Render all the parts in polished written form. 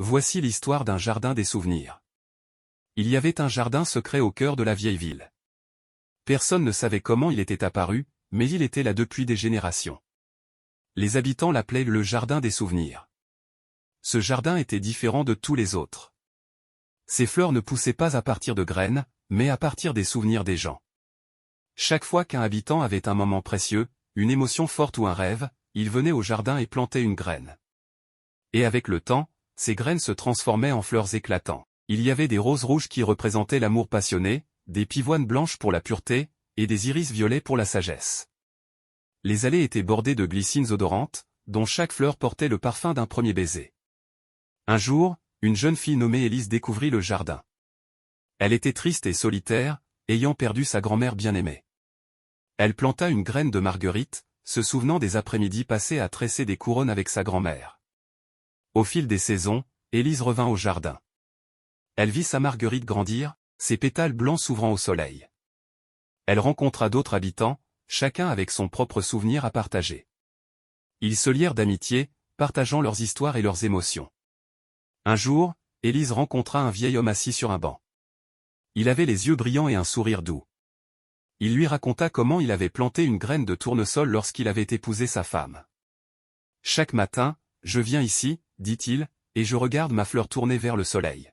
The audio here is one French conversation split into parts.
Voici l'histoire d'un jardin des souvenirs. Il y avait un jardin secret au cœur de la vieille ville. Personne ne savait comment il était apparu, mais il était là depuis des générations. Les habitants l'appelaient le jardin des souvenirs. Ce jardin était différent de tous les autres. Ses fleurs ne poussaient pas à partir de graines, mais à partir des souvenirs des gens. Chaque fois qu'un habitant avait un moment précieux, une émotion forte ou un rêve, il venait au jardin et plantait une graine. Et avec le temps, ces graines se transformaient en fleurs éclatantes. Il y avait des roses rouges qui représentaient l'amour passionné, des pivoines blanches pour la pureté, et des iris violets pour la sagesse. Les allées étaient bordées de glycines odorantes, dont chaque fleur portait le parfum d'un premier baiser. Un jour, une jeune fille nommée Élise découvrit le jardin. Elle était triste et solitaire, ayant perdu sa grand-mère bien-aimée. Elle planta une graine de marguerite, se souvenant des après-midi passés à tresser des couronnes avec sa grand-mère. Au fil des saisons, Élise revint au jardin. Elle vit sa marguerite grandir, ses pétales blancs s'ouvrant au soleil. Elle rencontra d'autres habitants, chacun avec son propre souvenir à partager. Ils se lièrent d'amitié, partageant leurs histoires et leurs émotions. Un jour, Élise rencontra un vieil homme assis sur un banc. Il avait les yeux brillants et un sourire doux. Il lui raconta comment il avait planté une graine de tournesol lorsqu'il avait épousé sa femme. Chaque matin, je viens ici, dit-il, et je regarde ma fleur tourner vers le soleil.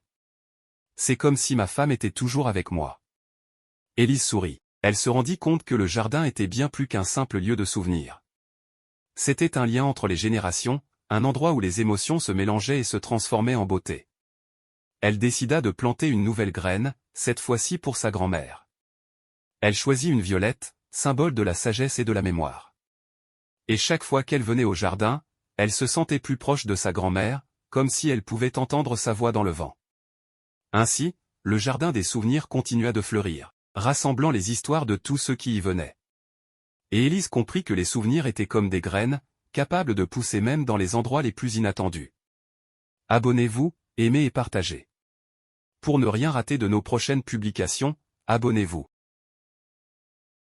C'est comme si ma femme était toujours avec moi. Élise sourit. Elle se rendit compte que le jardin était bien plus qu'un simple lieu de souvenir. C'était un lien entre les générations, un endroit où les émotions se mélangeaient et se transformaient en beauté. Elle décida de planter une nouvelle graine, cette fois-ci pour sa grand-mère. Elle choisit une violette, symbole de la sagesse et de la mémoire. Et chaque fois qu'elle venait au jardin, elle se sentait plus proche de sa grand-mère, comme si elle pouvait entendre sa voix dans le vent. Ainsi, le jardin des souvenirs continua de fleurir, rassemblant les histoires de tous ceux qui y venaient. Et Élise comprit que les souvenirs étaient comme des graines, capables de pousser même dans les endroits les plus inattendus. Abonnez-vous, aimez et partagez. Pour ne rien rater de nos prochaines publications, abonnez-vous.